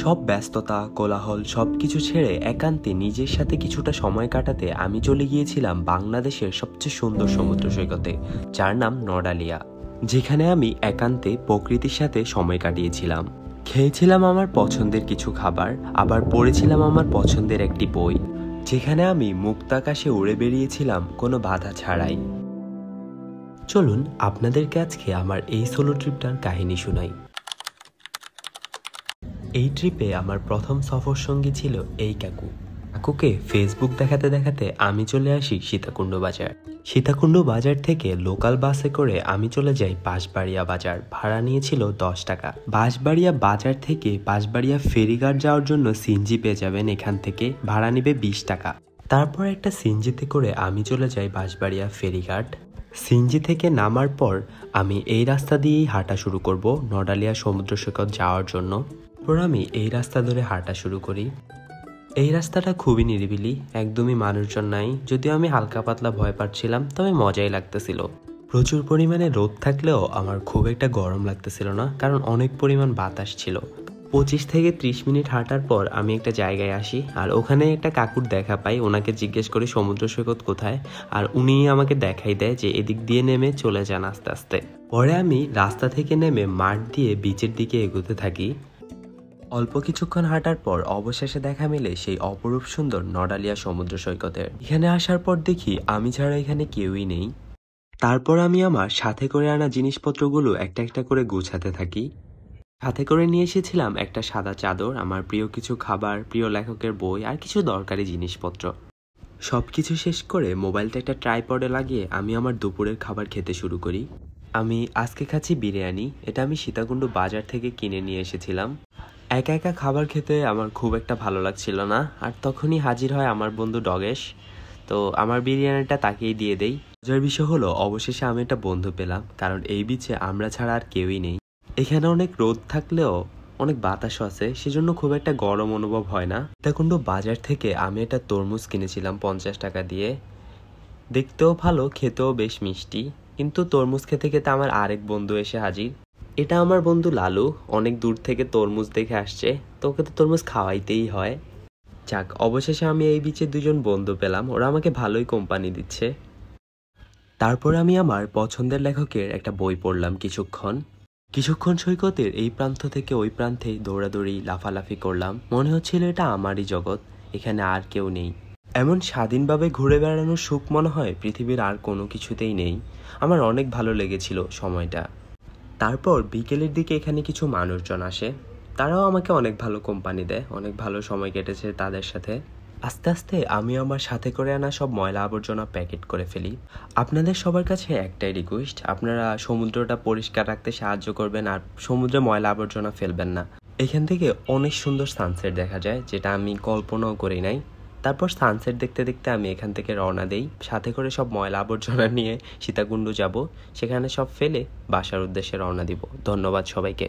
সব ব্যস্ততা কোলাহল সবকিছু ছেড়ে একান্তে নিজের সাথে কিছুটা সময় কাটাতে আমি চলে গিয়েছিলাম বাংলাদেশের সবচেয়ে সুন্দর সমুদ্র সৈকতে, যার নাম নড়ালিয়া। যেখানে আমি একান্তে প্রকৃতির সাথে সময় কাটিয়েছিলাম, খেয়েছিলাম আমার পছন্দের কিছু খাবার, আবার পড়েছিলাম আমার পছন্দের একটি বই, যেখানে আমি মুক্তাকাশে উড়ে বেরিয়েছিলাম কোনো বাধা ছাড়াই। চলুন আপনাদেরকে আজকে আমার এই সোলো ট্রিপটার কাহিনী শোনাই। এই ট্রিপে আমার প্রথম সফর সঙ্গী ছিল এই কাকুকে ফেসবুক দেখাতে দেখাতে আমি চলে আসি সীতাকুণ্ড বাজার। সীতাকুণ্ড বাজার থেকে লোকাল বাসে করে আমি চলে যাই বাঁশবাড়িয়া বাজার। ভাড়া নিয়েছিল 10 টাকা। বাঁশবাড়িয়া বাজার থেকে বাঁশবাড়িয়া ফেরিঘাট যাওয়ার জন্য সিএনজি পেয়ে যাবেন, এখান থেকে ভাড়া নেবে 20 টাকা। তারপর একটা সিএনজিতে করে আমি চলে যাই বাঁশবাড়িয়া ফেরিঘাট। সিএনজি থেকে নামার পর আমি এই রাস্তা দিয়েই হাঁটা শুরু করব নড়ালিয়া সমুদ্র সৈকত যাওয়ার জন্য। তারপর আমি এই রাস্তা ধরে হাঁটা শুরু করি। এই রাস্তাটা খুবই নিরিবিলি, একদমই মানুষজন নাই, যদিও আমি হালকা পাতলা ভয় পাচ্ছিলাম, তবে মজাই লাগতেছিল। প্রচুর পরিমাণে রোদ থাকলেও আমার খুব একটা গরম লাগতেছিল না, কারণ অনেক পরিমাণ বাতাস ছিল। 25 থেকে 30 মিনিট হাঁটার পর আমি একটা জায়গায় আসি, আর ওখানে একটা কাকুর দেখা পাই। ওনাকে জিজ্ঞেস করি সমুদ্র সৈকত কোথায়, আর উনি আমাকে দেখাই দেয় যে এদিক দিয়ে নেমে চলে যান আস্তে আস্তে। পরে আমি রাস্তা থেকে নেমে মাঠ দিয়ে বিচের দিকে এগোতে থাকি। অল্প কিছুক্ষণ হাঁটার পর অবশেষে দেখা মেলে সেই অপরূপ সুন্দর নড়ালিয়া সমুদ্র সৈকতের। এখানে আসার পর দেখি আমি ছাড়া এখানে কেউই নেই। তারপর আমি আমার সাথে করে আনা জিনিসপত্রগুলো একটা একটা করে গুছাতে থাকি। সাথে করে নিয়ে এসেছিলাম একটা সাদা চাদর, আমার প্রিয় কিছু খাবার, প্রিয় লেখকের বই, আর কিছু দরকারি জিনিসপত্র। সবকিছু শেষ করে মোবাইলটা একটা ট্রাইপডে লাগিয়ে আমি আমার দুপুরের খাবার খেতে শুরু করি। আমি আজকে খাচ্ছি বিরিয়ানি। এটা আমি সীতাকুণ্ড বাজার থেকে কিনে নিয়ে এসেছিলাম। একা একা খাবার খেতে আমার খুব একটা ভালো লাগছিল না, আর তখনই হাজির হয় আমার বন্ধু ডগেশ। তো আমার বিরিয়ানিটা তাকেই দিয়ে দেই। মজার বিষয় হলো অবশেষে আমি একটা বন্ধু পেলাম, কারণ এই বিচে আমরা ছাড়া আর কেউই নেই। এখানে অনেক রোদ থাকলেও অনেক বাতাসও আছে, সেজন্য খুব একটা গরম অনুভব হয় না। সীতাকুণ্ড বাজার থেকে আমি একটা তরমুজ কিনেছিলাম 50 টাকা দিয়ে। দেখতেও ভালো, খেতেও বেশ মিষ্টি। কিন্তু তরমুজ খেতে খেতে আমার আরেক বন্ধু এসে হাজির। এটা আমার বন্ধু লালু, অনেক দূর থেকে তরমুজ দেখে আসছে, তো ওকে তো তরমুজ খাওয়াইতেই হয়। যাক, অবশেষে আমি এই বিচে দুজন বন্ধু পেলাম, ওরা আমাকে ভালোই কোম্পানি দিচ্ছে। তারপর আমি আমার পছন্দের লেখকের একটা বই পড়লাম কিছুক্ষণ সৈকতের এই প্রান্ত থেকে ওই প্রান্তে দৌড়াদৌড়ি লাফালাফি করলাম। মনে হচ্ছিল এটা আমারই জগৎ, এখানে আর কেউ নেই। এমন স্বাধীনভাবে ঘুরে বেড়ানোর সুখ মনে হয় পৃথিবীর আর কোনো কিছুতেই নেই। আমার অনেক ভালো লেগেছিল সময়টা। তারপর বিকেলের দিকে এখানে কিছু মানুষজন আসে, তারাও আমাকে অনেক ভালো কোম্পানি দেয়, অনেক ভালো সময় কেটেছে তাদের সাথে। আস্তে আস্তে আমি আমার সাথে করে আনা সব ময়লা আবর্জনা প্যাকেট করে ফেলি। আপনাদের সবার কাছে একটাই রিকোয়েস্ট, আপনারা সমুদ্রটা পরিষ্কার রাখতে সাহায্য করবেন, আর সমুদ্রে ময়লা আবর্জনা ফেলবেন না। এখান থেকে অনেক সুন্দর সানসেট দেখা যায়, যেটা আমি কল্পনাও করি নাই। তারপর সানসেট দেখতে দেখতে আমি এখান থেকে রওনা দেই, সাথে করে সব ময়লা আবর্জনা নিয়ে সীতাকুণ্ড যাব, সেখানে সব ফেলে বাসার উদ্দেশ্যে রওনা দিব। ধন্যবাদ সবাইকে।